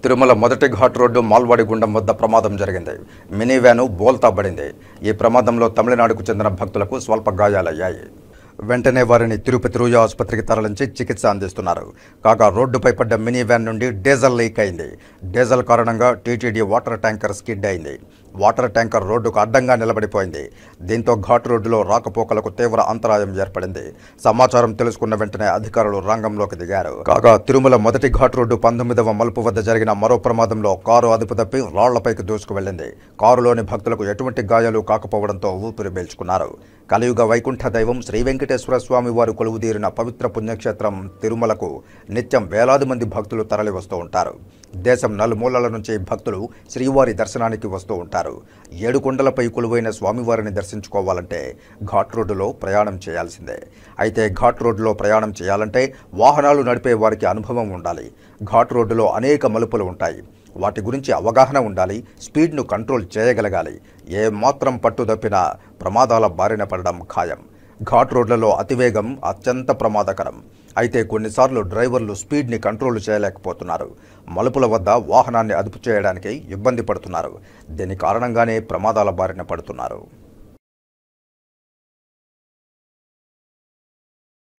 తిరుమల మొదటి ఘాట్ రోడ్డు మాల్వాడి గుండం వద్ద ప్రమాదం జరిగింది. మినీ వ్యాను బోల్తా పడింది. ఈ ప్రమాదంలో తమిళనాడుకు చెందిన భక్తులకు స్వల్ప గాయాలయ్యాయి. వెంటనే వారిని తిరుపతి రూయా ఆసుపత్రికి తరలించి చికిత్స అందిస్తున్నారు. కాగా రోడ్డుపై పడ్డ మినీ వ్యాన్ నుండి డీజిల్ లీక్ అయింది. డీజిల్ కారణంగా టీటీడీ వాటర్ ట్యాంకర్ స్కిడ్ అయింది. వాటర్ ట్యాంకర్ రోడ్డుకు అడ్డంగా నిలబడిపోయింది. దీంతో ఘాట్ రోడ్డులో రాకపోకలకు తీవ్ర అంతరాయం ఏర్పడింది. సమాచారం తెలుసుకున్న వెంటనే అధికారులు రంగంలోకి దిగారు. కాగా తిరుమల మొదటి ఘాట్ రోడ్డు 19వ మలుపు వద్ద జరిగిన మరో ప్రమాదంలో కారు అదుపు తప్పి రాళ్లపైకి దూసుకు వెళ్లింది. కారులోని భక్తులకు ఎటువంటి గాయాలు కాకపోవడంతో ఊపిరి పీల్చుకున్నారు. కలియుగ వైకుంఠ దైవం శ్రీ వెంకటేశ్వర స్వామి వారు కొలువుదీరిన పవిత్ర పుణ్యక్షేత్రం తిరుమలకు నిత్యం వేలాది మంది భక్తులు తరలి వస్తూ ఉంటారు. దేశం నలుమూలల నుంచి భక్తులు శ్రీవారి దర్శనానికి వస్తూ ఉంటారు. 7 కొండలపై కొలువైన స్వామివారిని దర్శించుకోవాలంటే ఘాట్ రోడ్డులో ప్రయాణం చేయాల్సిందే. అయితే ఘాట్ రోడ్డులో ప్రయాణం చేయాలంటే వాహనాలు నడిపే వారికి అనుభవం ఉండాలి. ఘాట్ రోడ్డులో అనేక మలుపులు ఉంటాయి. వాటి గురించి అవగాహన ఉండాలి. స్పీడ్ను కంట్రోల్ చేయగలగాలి. ఏ మాత్రం పట్టుదప్పినా ప్రమాదాల బారిన పడడం ఖాయం. ఘాట్ రోడ్లలో అతివేగం అత్యంత ప్రమాదకరం. అయితే కొన్నిసార్లు డ్రైవర్లు స్పీడ్ని కంట్రోల్ చేయలేకపోతున్నారు. మలుపుల వద్ద వాహనాన్ని అదుపు చేయడానికి ఇబ్బంది పడుతున్నారు. దీని కారణంగానే ప్రమాదాల బారిన పడుతున్నారు.